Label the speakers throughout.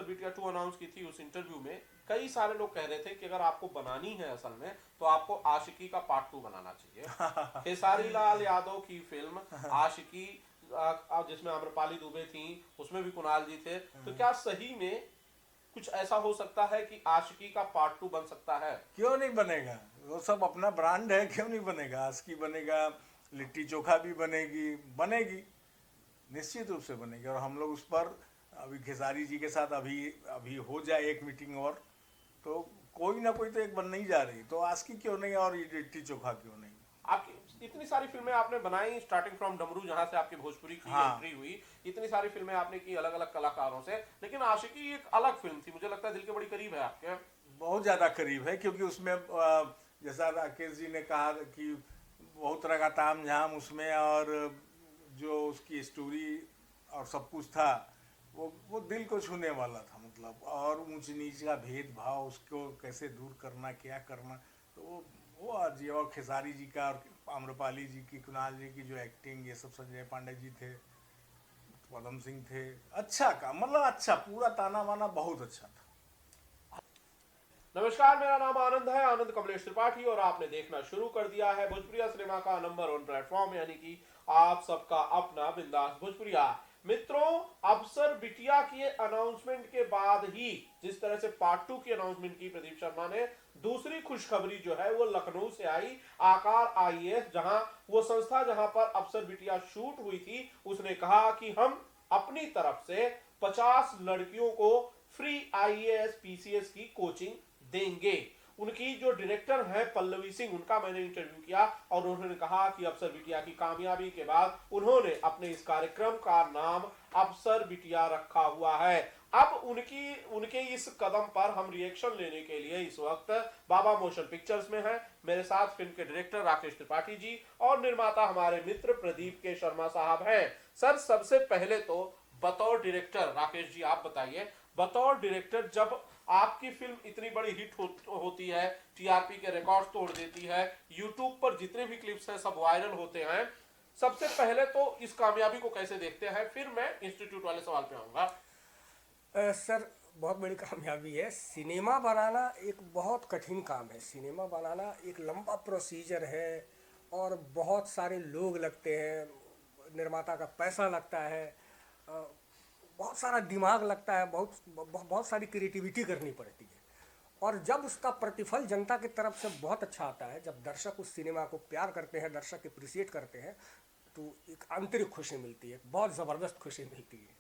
Speaker 1: अफसर बिटिया 2 अनाउंस की थी, उस इंटरव्यू में कई सारे लोग कह रहे थे कि अगर आपको बनानी है असल में तो आपको आशिकी का पार्ट 2 बनाना चाहिए। खेसारी लाल यादव की फिल्म आशिकी, जिसमें आम्रपाली दुबे थी, उसमें भी कुणाल जी थे, तो क्या सही में कुछ ऐसा हो सकता है कि आशिकी का पार्ट 2 बन सकता है?
Speaker 2: क्यों नहीं बनेगा? वो सब अपना ब्रांड है, क्यों नहीं बनेगा? आशिकी बनेगा, लिट्टी चोखा भी बनेगी, बनेगी, निश्चित रूप से बनेगी। और हम लोग उस पर अभी खेसारी जी के साथ अभी अभी हो जाए एक मीटिंग और, तो कोई ना कोई तो एक बनने ही जा रही, तो आशिकी क्यों नहीं और ये लिट्टी चोखा क्यों नहीं?
Speaker 1: आपकी इतनी सारी फिल्में आपने बनाई, स्टार्टिंग फ्रॉम डमरू जहां से आपकी भोजपुरी की
Speaker 2: हाँ,
Speaker 1: एंट्री हुई, इतनी सारी फिल्में आपने की अलग अलग कलाकारों से, लेकिन आशिकी एक अलग फिल्म थी, मुझे लगता है दिल के बड़ी करीब है आपके।
Speaker 2: बहुत ज़्यादा करीब है, क्योंकि उसमें जैसा राकेश जी ने कहा कि बहुत तरह का ताम झाम उसमें, और जो उसकी स्टोरी और सब कुछ था, वो दिल को छूने वाला था, मतलब। और ऊंच नीच का भेदभाव उसको कैसे दूर करना, क्या करना, तो वो आज, और खेसारी जी का और आम्रपाली जी की, कुणाल जी की जो एक्टिंग, ये सब, संजय पांडे जी थे, पदम सिंह थे, अच्छा काम, मतलब अच्छा, पूरा ताना वाना बहुत अच्छा था।
Speaker 1: नमस्कार, मेरा नाम आनंद है, आनंद कमलेश त्रिपाठी, और आपने देखना शुरू कर दिया है भोजपुरिया सिनेमा का नंबर 1 प्लेटफॉर्म, यानी कि आप सबका अपना बिंदास भोजपुरिया। मित्रों, अफसर बिटिया की अनाउंसमेंट के बाद ही जिस तरह से पार्ट 2 की अनाउंसमेंट की प्रदीप शर्मा ने, दूसरी खुशखबरी जो है वो लखनऊ से आई। आकार आईएएस, जहां वो संस्था जहां पर अफसर बिटिया शूट हुई थी, उसने कहा कि हम अपनी तरफ से 50 लड़कियों को फ्री आईएएस पीसीएस की कोचिंग देंगे। उनकी जो डायरेक्टर हैं पल्लवी सिंह, उनका मैंने इंटरव्यू किया और उन्होंने कहा कि अफसर बिटिया की कामयाबी के बाद उन्होंने अपने इस कार्यक्रम का नाम अफसर बिटिया रखा हुआ है। अब उनके इस कदम पर हम रिएक्शन लेने के लिए इस वक्त बाबा मोशन पिक्चर्स में हैं। मेरे साथ फिल्म के डायरेक्टर राकेश त्रिपाठी जी और निर्माता हमारे मित्र प्रदीप के शर्मा साहब हैं। सर, सबसे पहले तो बतौर डायरेक्टर राकेश जी आप बताइए, बतौर डायरेक्टर जब आपकी फिल्म इतनी बड़ी हिट होती है, टीआरपी के रिकॉर्ड तोड़ देती है, यूट्यूब पर जितने भी क्लिप्स हैं सब वायरल होते हैं, सबसे पहले तो इस कामयाबी को कैसे देखते हैं? फिर मैं इंस्टीट्यूट वाले सवाल पे आऊंगा।
Speaker 3: सर, बहुत बड़ी कामयाबी है। सिनेमा बनाना एक बहुत कठिन काम है। सिनेमा बनाना एक लंबा प्रोसीजर है और बहुत सारे लोग लगते हैं, निर्माता का पैसा लगता है, अ, बहुत सारा दिमाग लगता है, बहुत सारी क्रिएटिविटी करनी पड़ती है। और जब उसका प्रतिफल जनता की तरफ से बहुत अच्छा आता है, जब दर्शक उस सिनेमा को प्यार करते हैं, दर्शक अप्रिसिएट करते हैं, तो एक आंतरिक खुशी मिलती है, बहुत ज़बरदस्त खुशी मिलती है।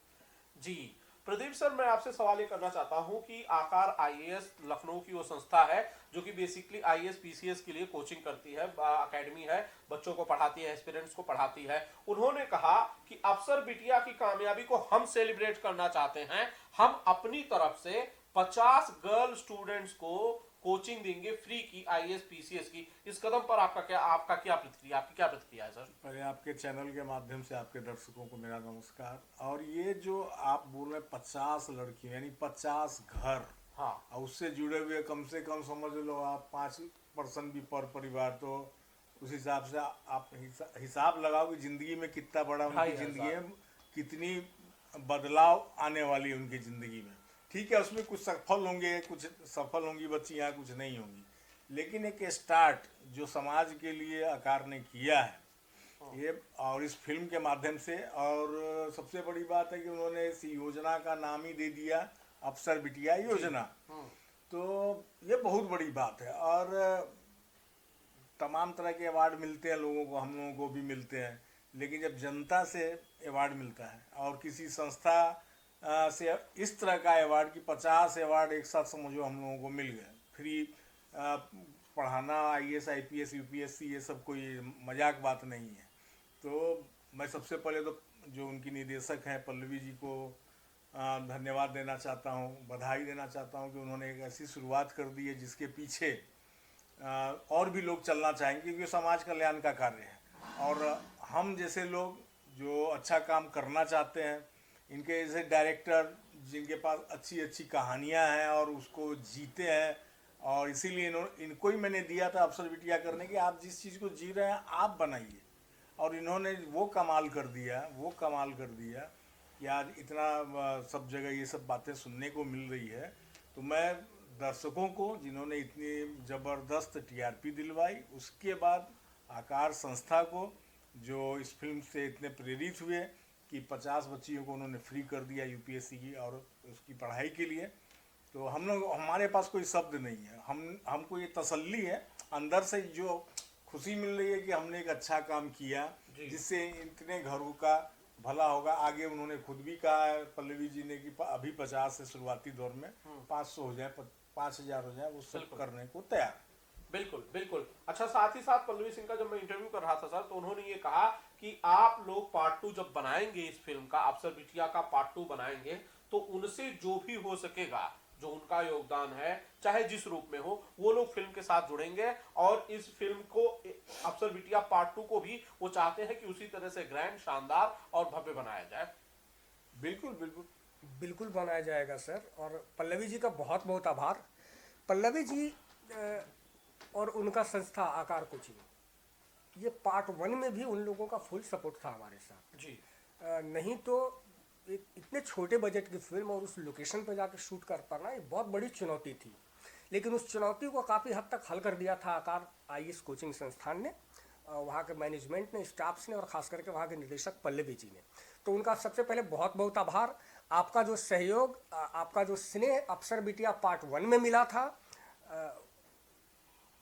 Speaker 1: जी प्रदीप सर, मैं आपसे सवाल ये करना चाहता हूं कि आकार आईएएस लखनऊ की वो संस्था है जो कि बेसिकली आईएएस पीसीएस के लिए कोचिंग करती है, एकेडमी है, बच्चों को पढ़ाती है, एस्पिरेंट्स को पढ़ाती है। उन्होंने कहा कि अफसर बिटिया की कामयाबी को हम सेलिब्रेट करना चाहते हैं, हम अपनी तरफ से 50 गर्ल स्टूडेंट्स को कोचिंग देंगे फ्री की, आईएएस पीसीएस की। इस कदम पर आपकी क्या प्रतिक्रिया है सर?
Speaker 2: पहले आपके चैनल के माध्यम से आपके दर्शकों को मेरा नमस्कार। और ये जो आप बोल रहे हैं 50 लड़कियों, यानी 50 घर,
Speaker 1: हाँ,
Speaker 2: और उससे जुड़े हुए कम से कम समझ लो आप 5% भी पर परिवार, तो उस हिसाब से आप हिसाब लगाओ कि ज़िंदगी में कितना बड़ा, उनकी
Speaker 1: 2,500।
Speaker 2: ज़िंदगी में कितनी बदलाव आने वाली है उनकी ज़िंदगी में। ठीक है, उसमें कुछ सफल होंगे, कुछ सफल होंगी बच्चियाँ, कुछ नहीं होंगी, लेकिन एक स्टार्ट जो समाज के लिए आकार ने किया है ये, और इस फिल्म के माध्यम से। और सबसे बड़ी बात है कि उन्होंने इस योजना का नाम ही दे दिया अफसर बिटिया योजना, तो ये बहुत बड़ी बात है। और तमाम तरह के अवार्ड मिलते हैं लोगों को, हम लोगों को भी मिलते हैं, लेकिन जब जनता से अवार्ड मिलता है और किसी संस्था से इस तरह का अवार्ड कि 50 अवार्ड एक साथ समझो हम लोगों को मिल गए, फ्री पढ़ाना, आईएएस आईपीएस यूपीएससी, ये सब कोई मजाक बात नहीं है। तो मैं सबसे पहले तो जो उनकी निदेशक हैं पल्लवी जी को धन्यवाद देना चाहता हूँ, बधाई देना चाहता हूँ कि उन्होंने एक ऐसी शुरुआत कर दी है जिसके पीछे और भी लोग चलना चाहेंगे, क्योंकि समाज कल्याण का कार्य है। और हम जैसे लोग जो अच्छा काम करना चाहते हैं, इनके जैसे डायरेक्टर जिनके पास अच्छी अच्छी कहानियाँ हैं और उसको जीते हैं, और इसीलिए इनको ही मैंने दिया था अफसर बिटिया करने की, आप जिस चीज़ को जी रहे हैं आप बनाइए। और इन्होंने वो कमाल कर दिया कि कि आज इतना सब जगह ये सब बातें सुनने को मिल रही है, तो मैं दर्शकों को जिन्होंने इतनी ज़बरदस्त टीआरपी दिलवाई, उसके बाद आकार संस्था को जो इस फिल्म से इतने प्रेरित हुए कि 50 बच्चियों को उन्होंने फ्री कर दिया यूपीएससी की और उसकी पढ़ाई के लिए, तो हम लोग, हमारे पास कोई शब्द नहीं है। हमको ये तसल्ली है अंदर से, जो खुशी मिल रही है कि हमने एक अच्छा काम किया जिससे इतने घरों का भला होगा। आगे उन्होंने खुद भी कहा है, पल्लवी जी ने, कि अभी 50 से शुरुआती दौर में 500 हो जाए, 5000 हो जाए, वो सब करने को तैयार।
Speaker 1: बिल्कुल बिल्कुल। अच्छा, साथ ही साथ पल्लवी सिंह का जब मैं इंटरव्यू कर रहा था सर, तो उन्होंने ये कहा कि आप लोग पार्ट 2 जब बनाएंगे इस फिल्म का, अफसर बिटिया का पार्ट 2 बनाएंगे, तो उनसे जो भी हो सकेगा, जो उनका योगदान है चाहे जिस रूप में हो, वो लोग फिल्म के साथ जुड़ेंगे और इस फिल्म को, अफसर बिटिया पार्ट 2 को भी वो चाहते हैं कि उसी तरह से ग्रैंड, शानदार और भव्य बनाया जाए।
Speaker 2: बिल्कुल बिल्कुल
Speaker 3: बिल्कुल बनाया जाएगा सर। और पल्लवी जी का बहुत बहुत आभार। पल्लवी जी और उनका संस्था आकार कोचिंग, ये पार्ट 1 में भी उन लोगों का फुल सपोर्ट था हमारे साथ
Speaker 1: जी।
Speaker 3: नहीं तो एक इतने छोटे बजट की फिल्म और उस लोकेशन पर जाकर शूट कर पाना एक बहुत बड़ी चुनौती थी, लेकिन उस चुनौती को काफ़ी हद तक हल कर दिया था आकार आईएएस कोचिंग संस्थान ने, वहाँ के मैनेजमेंट ने, स्टाफ्स ने और ख़ास करके वहाँ के निदेशक पल्लवी जी ने। तो उनका सबसे पहले बहुत बहुत आभार। आपका जो सहयोग, आपका जो स्नेह अफसर बिटिया पार्ट 1 में मिला था,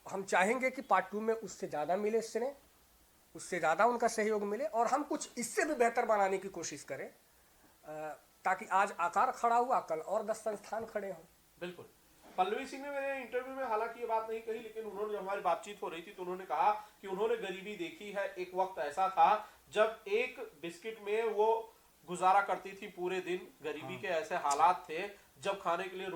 Speaker 3: हम चाहेंगे कि पार्ट 2 में उससे ज़्यादा मिले स्नेह, उससे ज़्यादा उनका सहयोग मिले और हम कुछ इससे भी बेहतर बनाने की कोशिश करें, ताकि आज आकार खड़ा हुआ, कल और 10 संस्थान खड़े हों।
Speaker 1: बिल्कुल। पल्लवी सिंह ने मेरे इंटरव्यू में हालांकि ये बात नहीं कही, लेकिन उन्होंने, जब हमारी बातचीत हो रही थी तो उन्होंने कहा कि उन्होंने गरीबी देखी है। एक वक्त ऐसा था जब एक बिस्किट में वो गुजारा करती थी पूरे दिन। गरीबी के ऐसे हालात थे जब खाने के लिए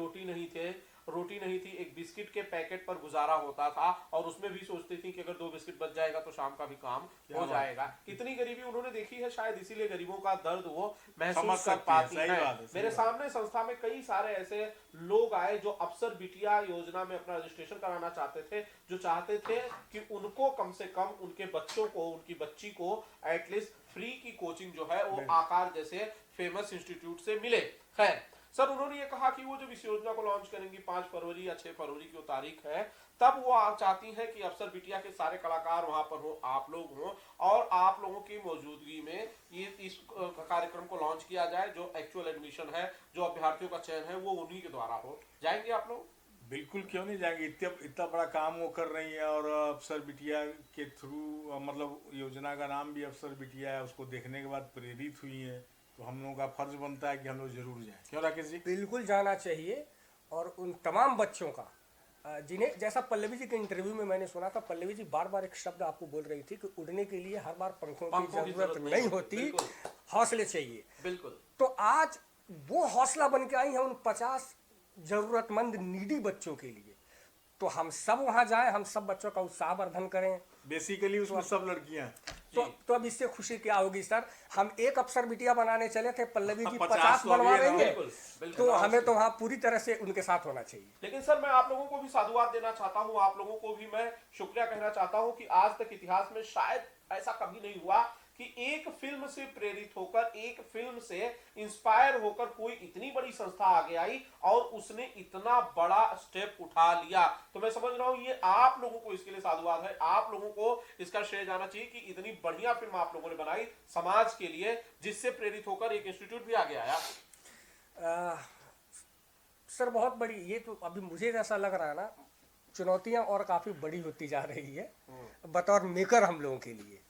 Speaker 1: रोटी नहीं थी, एक बिस्किट के पैकेट पर गुजारा होता था और उसमें भी सोचती थी कि अगर 2 बिस्किट बच जाएगा तो शाम का भी काम हो जाएगा। इतनी गरीबी उन्होंने देखी है, शायद इसीलिए गरीबों का दर्द वो महसूस कर पाती है। मेरे सामने संस्था में कई सारे ऐसे लोग आए जो अफसर बिटिया योजना में अपना रजिस्ट्रेशन कराना चाहते थे, जो चाहते थे कि उनको कम से कम उनके बच्चों को, उनकी बच्ची को एटलीस्ट फ्री की कोचिंग जो है वो आकार जैसे फेमस इंस्टीट्यूट से मिले। खैर सर, उन्होंने ये कहा कि वो जब इस योजना को लॉन्च करेंगी 5 फरवरी या 6 फरवरी की वो तारीख है, तब वो चाहती हैं कि अफसर बिटिया के सारे कलाकार वहां पर हो, आप लोग हो और आप लोगों की मौजूदगी में ये इस कार्यक्रम को लॉन्च किया जाए। जो एक्चुअल एडमिशन है, जो अभ्यर्थियों का चयन है, वो उन्हीं के द्वारा हो। जाएंगे आप लोग?
Speaker 2: बिल्कुल, क्यों नहीं जाएंगे। इतना बड़ा काम वो कर रही है और अफसर बिटिया के थ्रू, मतलब योजना का नाम भी अफसर बिटिया है, उसको देखने के बाद प्रेरित हुई है, तो हम लोगों का फर्ज बनता है कि हम लोग जरूर जाएं। क्यों राकेश जी?
Speaker 3: बिल्कुल जाना चाहिए। और उन तमाम बच्चों का जिन्हें, जैसा पल्लवी जी के इंटरव्यू में मैंने सुना था, पल्लवी जी बार बार एक शब्द आपको बोल रही थी कि उड़ने के लिए हर बार पंखों की जरूरत नहीं होती, हौसले चाहिए।
Speaker 1: बिल्कुल।
Speaker 3: तो आज वो हौसला बन के आई है उन 50 जरूरतमंद नीडी बच्चों के लिए। तो हम सब वहां जाएं, हम सब बच्चों का उत्साहवर्धन करें।
Speaker 2: बेसिकली उसमें सब लड़कियां।
Speaker 3: तो अब इससे खुशी क्या होगी सर? हम एक अफसर बिटिया बनाने चले थे, पल्लवी जी 50 बनवा रही है, तो हमें तो वहाँ पूरी तरह से उनके साथ होना चाहिए।
Speaker 1: लेकिन सर, मैं आप लोगों को भी साधुवाद देना चाहता हूँ, आप लोगों को भी मैं शुक्रिया कहना चाहता हूँ कि आज तक इतिहास में शायद ऐसा कभी नहीं हुआ कि एक फिल्म से प्रेरित होकर, एक फिल्म से इंस्पायर होकर कोई इतनी बड़ी संस्था आगे आई और उसने इतना बड़ा स्टेप उठा लिया। तो मैं समझ रहा हूं ये आप लोगों को इसके लिए साधुवाद है, आप लोगों को इसका श्रेय जाना चाहिए कि इतनी बढ़िया फिल्म आप लोगों ने बनाई समाज के लिए, जिससे प्रेरित होकर एक इंस्टीट्यूट भी आगे आया।
Speaker 3: सर बहुत बड़ी, ये तो अभी मुझे ऐसा लग रहा है ना, चुनौतियां और काफी बड़ी होती जा रही है बतौर मेकर हम लोगों के लिए।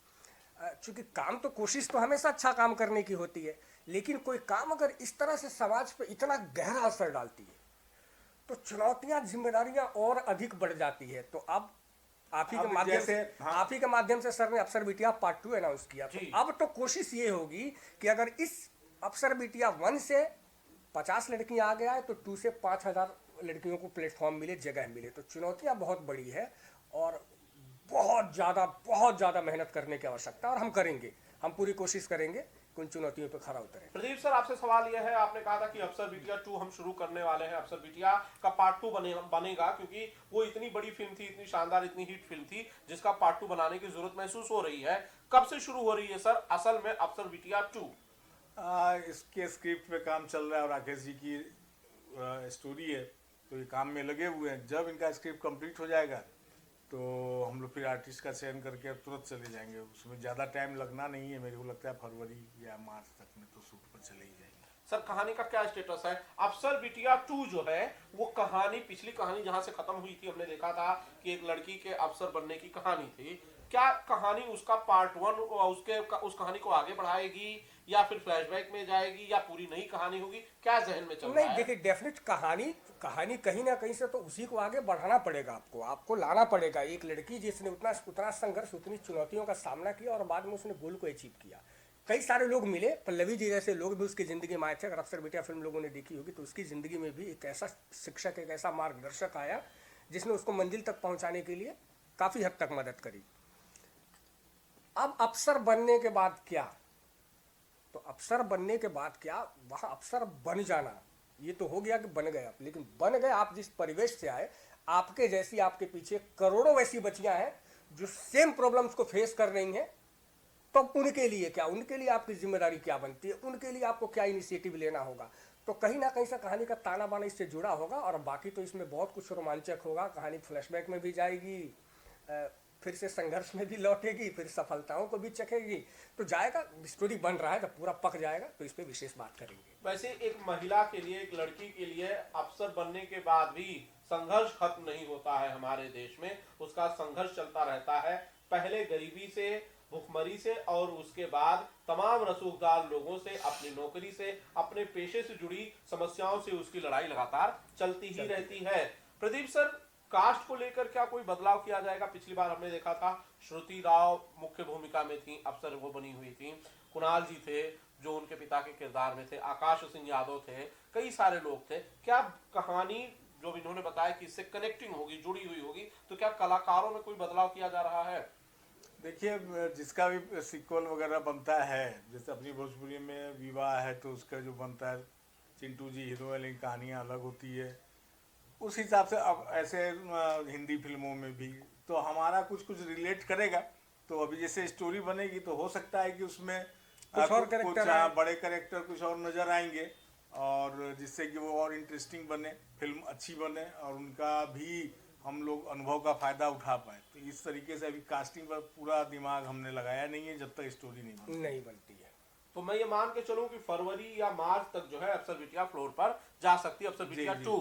Speaker 3: चूंकि काम तो, कोशिश तो हमेशा अच्छा काम करने की होती है, लेकिन कोई काम अगर इस तरह से समाज पे इतना गहरा असर डालती है तो चुनौतियां, जिम्मेदारियां और अधिक बढ़ जाती है। तो अब आप ही के माध्यम से सर ने अफसर बिटिया पार्ट 2 अनाउंस किया। तो अब तो कोशिश ये होगी कि अगर इस अफसर बिटिया 1 से 50 लड़कियां आगे आए तो 2 से 5000 लड़कियों को प्लेटफॉर्म मिले, जगह मिले। तो चुनौतियां बहुत बड़ी है और बहुत ज़्यादा मेहनत करने की आवश्यकता, और हम करेंगे, हम पूरी कोशिश करेंगे कि उन चुनौतियों पर खरा उतरें।
Speaker 1: प्रदीप सर, आपसे सवाल यह है, आपने कहा था कि अफसर बिटिया 2 हम शुरू करने वाले हैं, अफसर बिटिया का पार्ट 2 बनेगा क्योंकि वो इतनी बड़ी फिल्म थी, इतनी शानदार, इतनी हिट फिल्म थी, जिसका पार्ट 2 बनाने की जरूरत महसूस हो रही है। कब से शुरू हो रही है सर असल में अफसर बिटिया 2?
Speaker 2: इसके स्क्रिप्ट पे काम चल रहा है और राकेश जी की स्टोरी है, तो ये काम में लगे हुए हैं। जब इनका स्क्रिप्ट कंप्लीट हो जाएगा तो हम लोग फिर आर्टिस्ट का चयन करके अब तुरंत चले जाएंगे। उसमें ज़्यादा टाइम लगना नहीं है, मेरे को लगता है फरवरी या मार्च तक में तो शूट पर चले ही जाएंगे।
Speaker 1: सर कहानी का क्या स्टेटस है? अफसर बिटिया 2 जो है वो कहानी, पिछली कहानी जहां से खत्म हुई थी, हमने देखा था कि एक लड़की के अफसर बनने की कहानी थी। क्या कहानी उसका पार्ट 1 उस कहानी को आगे बढ़ाएगी या फिर फ्लैशबैक में जाएगी या पूरी नई कहानी होगी? क्या जहन में चल रहा
Speaker 3: नहीं
Speaker 1: है?
Speaker 3: देखिए, डेफिनेट कहानी कहीं ना कहीं से तो उसी को आगे बढ़ाना पड़ेगा। आपको लाना पड़ेगा एक लड़की जिसने उतना संघर्ष, उतनी चुनौतियों का सामना किया और बाद में उसने गोल को अचीव किया। कई सारे लोग मिले, पल्लवी जी जैसे लोग भी उसकी ज़िंदगी में आए थे। अगर अफसर बिटिया फिल्म लोगों ने देखी होगी तो उसकी ज़िंदगी में भी एक ऐसा शिक्षक, एक ऐसा मार्गदर्शक आया जिसने उसको मंजिल तक पहुंचाने के लिए काफ़ी हद तक मदद करी। अब अफसर बनने के बाद क्या? तो अफसर बनने के बाद क्या, वहाँ अफसर बन जाना ये तो हो गया कि बन गए आप, लेकिन बन गए आप जिस परिवेश से आए, आपके जैसी, आपके पीछे करोड़ों वैसी बच्चियां हैं जो सेम प्रॉब्लम्स को फेस कर रही हैं। तो उनके लिए क्या, उनके लिए आपकी जिम्मेदारी क्या बनती है, उनके लिए आपको क्या इनिशिएटिव लेना होगा? तो कहीं ना कहीं से कहानी का ताना बाना इससे जुड़ा होगा। और बाकी तो इसमें बहुत कुछ रोमांचक होगा। कहानी फ्लैशबैक में भी जाएगी, फिर से संघर्ष में भी लौटेगी, फिर सफलताओं को भी चखेगी। तो जाएगा, स्टोरी बन रहा है, जब पूरा पक जाएगा तो इस पर विशेष बात करेंगे।
Speaker 1: वैसे एक महिला के लिए, एक लड़की के लिए अफसर बनने के बाद भी संघर्ष खत्म नहीं होता है हमारे देश में। उसका संघर्ष चलता रहता है, पहले गरीबी से, भुखमरी से, और उसके बाद तमाम रसूखदार लोगों से, अपनी नौकरी से, अपने पेशे से जुड़ी समस्याओं से उसकी लड़ाई लगातार चलती ही रहती है। प्रदीप सर, कास्ट को लेकर क्या कोई बदलाव किया जाएगा? पिछली बार हमने देखा था श्रुति राव मुख्य भूमिका में थी, अफसर वो बनी हुई थी, कुणाल जी थे जो उनके पिता के किरदार में थे, आकाश सिंह यादव थे, कई सारे लोग थे। क्या कहानी जो इन्होंने बताया कि इससे कनेक्टिंग होगी, जुड़ी हुई होगी, तो क्या कलाकारों में कोई बदलाव किया जा रहा है?
Speaker 2: देखिए, जिसका भी सीक्वल वगैरह बनता है, जैसे अपनी भोजपुरी में विवाह है तो उसका जो बनता है, चिंटू जी हीरो वाली कहानियाँ अलग होती है, उस हिसाब से अब ऐसे हिंदी फिल्मों में भी तो हमारा कुछ रिलेट करेगा। तो अभी जैसे स्टोरी बनेगी तो हो सकता है कि उसमें
Speaker 3: कुछ और कैरेक्टर
Speaker 2: बड़े कैरेक्टर कुछ और नज़र आएंगे, और जिससे कि वो और इंटरेस्टिंग बने, फिल्म अच्छी बने और उनका भी हम लोग अनुभव का फ़ायदा उठा पाए। तो इस तरीके से अभी कास्टिंग पर पूरा दिमाग हमने लगाया नहीं है जब तक स्टोरी नहीं
Speaker 3: बनती है।
Speaker 1: तो मैं ये मान के चलूं कि फरवरी या मार्च तक जो है अफसर बिटिया फ्लोर पर जा सकती है। अफसर बिटिया 2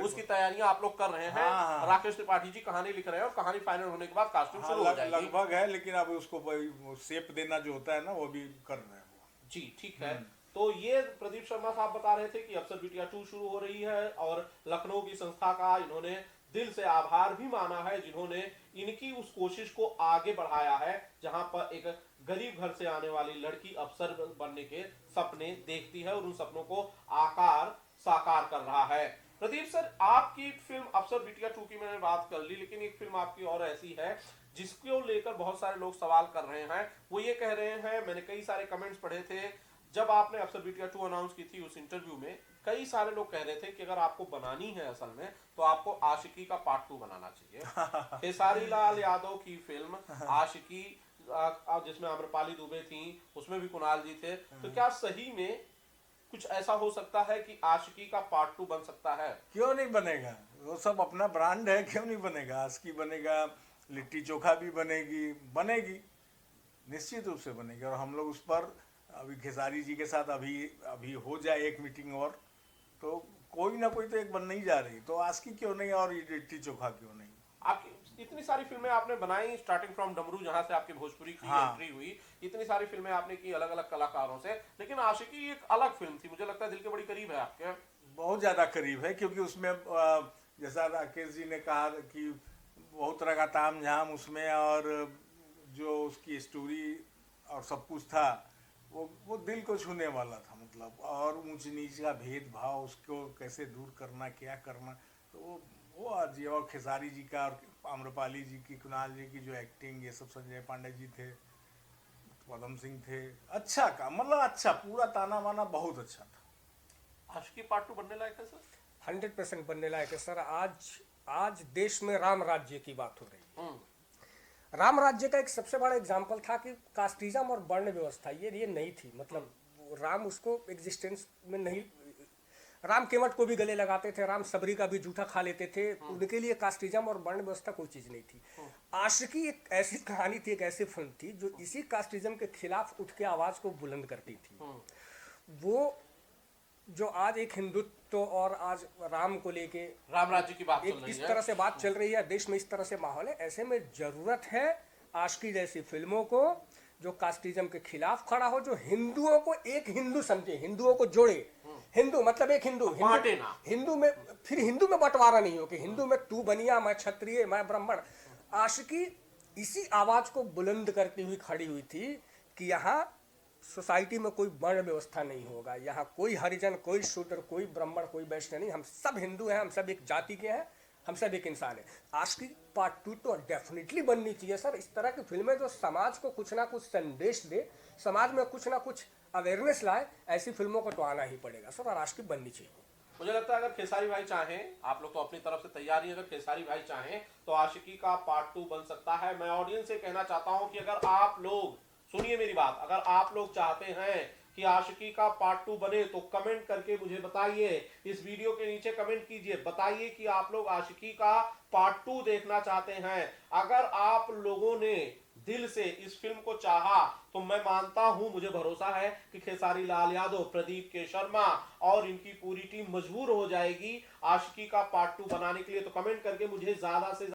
Speaker 1: उसकी तैयारियां आप लोग कर रहे हैं।
Speaker 2: हाँ।
Speaker 1: राकेश त्रिपाठी जी कहानी लिख रहे हैं और कहानी फाइनल होने के बाद कास्टिंग शुरू हो जाएगी।
Speaker 2: लगभग है, लेकिन अब उसको शेप देना जो होता है ना, वो भी कर रहे हैं वो।
Speaker 1: जी ठीक है। तो ये प्रदीप शर्मा साहब बता रहे थे कि अफसर बिटिया 2 शुरू हो रही है और लखनऊ की संस्था का इन्होंने दिल से आभार भी माना है जिन्होंने इनकी उस कोशिश को आगे बढ़ाया है, जहां पर एक गरीब घर से आने वाली लड़की अफसर बनने के सपने देखती है और उन सपनों को साकार कर रहा है। प्रदीप सर, आपकी फिल्म अफसर बिटिया 2 की मैंने बात कर ली, लेकिन एक फिल्म आपकी और ऐसी है जिसको लेकर बहुत सारे लोग सवाल कर रहे हैं। वो ये कह रहे हैं, मैंने कई सारे कमेंट्स पढ़े थे जब आपने अफसर बिटिया 2 अनाउंस की थी, उस इंटरव्यू में कई सारे लोग कह रहे थे कि अगर आपको बनानी है असल में तो आपको आशिकी का पार्ट 2 बनाना चाहिए। खेसारी लाल यादव की फिल्म आशिकी, जिसमें आम्रपाली दुबे थी, उसमें भी कुणाल जी थे, तो क्या सही में कुछ ऐसा हो सकता है कि आशिकी का पार्ट 2 बन सकता है?
Speaker 2: क्यों नहीं बनेगा? वो सब अपना ब्रांड है, क्यों नहीं बनेगा? आशिकी बनेगा, लिट्टी चोखा भी बनेगी, निश्चित रूप से बनेगी। और हम लोग उस पर अभी खेसारी जी के साथ अभी हो जाए एक मीटिंग, और तो कोई ना कोई तो एक बनने ही जा रही, तो आशिकी क्यों नहीं और लिट्टी चोखा क्यों नहीं?
Speaker 1: आपकी इतनी सारी फिल्में आपने बनाई, स्टार्टिंग फ्रॉम डमरू जहां से आपकी भोजपुरी की एंट्री हुई, इतनी सारी फिल्में आपने की अलग अलग कलाकारों से, लेकिन आशिकी एक अलग फिल्म थी, मुझे लगता है दिल के बड़ी करीब है आपके।
Speaker 2: बहुत ज्यादा करीब है, क्योंकि उसमें जैसा राकेश जी ने कहा कि बहुत तरह का ताम झाम उसमें, और जो उसकी स्टोरी और सब कुछ था वो दिल को छूने वाला था, मतलब, और ऊंच नीच का भेदभाव उसको कैसे दूर करना, क्या करना, तो वो आज, और खेसारी जी का और आम्रपाली जी की, कुणाल जी की जो एक्टिंग, ये सब, संजय पांडे जी थे, पदम सिंह थे, अच्छा काम, मतलब अच्छा, पूरा ताना बाना बहुत अच्छा था।
Speaker 1: आशिकी पार्ट 2 बनने लायक है सर?
Speaker 3: 100% बनने लायक है सर। आज देश में राम राज्य की बात हो रही है। राम राज्य का एक सबसे बड़ा एग्जाम्पल था कि कास्टिज्म और वर्ण व्यवस्था ये नहीं थी, मतलब राम उसको एग्जिस्टेंस में नहीं, राम केवट को भी गले लगाते थे, राम सबरी का भी जूठा खा लेते थे, उनके लिए कास्टिज्म और वर्ण व्यवस्था कोई चीज़ नहीं थी। आशिकी एक ऐसी कहानी थी, एक ऐसी फिल्म थी जो इसी कास्टिज्म के खिलाफ उठ के आवाज़ को बुलंद करती थी। वो जो आज एक हिंदुत्व और आज राम को लेके
Speaker 1: राम राज्य की बात चल
Speaker 3: एक
Speaker 1: रही
Speaker 3: इस
Speaker 1: है।
Speaker 3: तरह से बात चल रही है, देश में इस तरह से माहौल है, ऐसे में जरूरत है आशिकी जैसी फिल्मों को जो कास्टिज्म के खिलाफ खड़ा हो, जो हिंदुओं को एक हिंदू समझे, हिंदुओं को जोड़े। हिंदू मतलब एक हिंदू,
Speaker 1: बांटे ना।
Speaker 3: हिंदू में फिर हिंदू में बंटवारा नहीं हो कि हिंदू में तू बनिया, मैं क्षत्रिय, मैं ब्राह्मण। आशिकी इसी आवाज को बुलंद करती हुई खड़ी हुई थी कि यहाँ सोसाइटी में कोई वर्ण व्यवस्था नहीं होगा, यहाँ कोई हरिजन, कोई शूद्र, कोई ब्राह्मण, कोई वैश्य नहीं, हम सब हिंदू हैं, हम सब एक जाति के हैं, हम सब एक इंसान है। आशिकी पार्ट 2 तो डेफिनेटली बननी चाहिए सर। इस तरह की फिल्में जो समाज को कुछ ना कुछ संदेश दे, समाज में कुछ ना कुछ अवेयरनेस लाए, ऐसी फिल्मों को तो आना ही पड़ेगा सर, और आशिकी बननी चाहिए।
Speaker 1: मुझे लगता है अगर खेसारी भाई चाहें, आप लोग तो अपनी तरफ से तैयारी, अगर खेसारी भाई चाहें तो आशिकी का पार्ट 2 बन सकता है। मैं ऑडियंस से कहना चाहता हूं कि अगर आप लोग, सुनिए मेरी बात, अगर आप लोग चाहते हैं कि आशिकी का पार्ट 2 बने तो कमेंट करके मुझे बताइए, इस वीडियो के नीचे कमेंट कीजिए, बताइए कि आप लोग आशिकी का पार्ट 2 देखना चाहते हैं। अगर आप लोगों ने दिल से इस फिल्म को चाहा तो मैं मानता हूं, मुझे भरोसा है कि खेसारी लाल यादव, प्रदीप के शर्मा और इनकी पूरी टीम मजबूर हो जाएगी आशिकी का पार्ट 2 बनाने के लिए। तो कमेंट करके मुझे ज्यादा से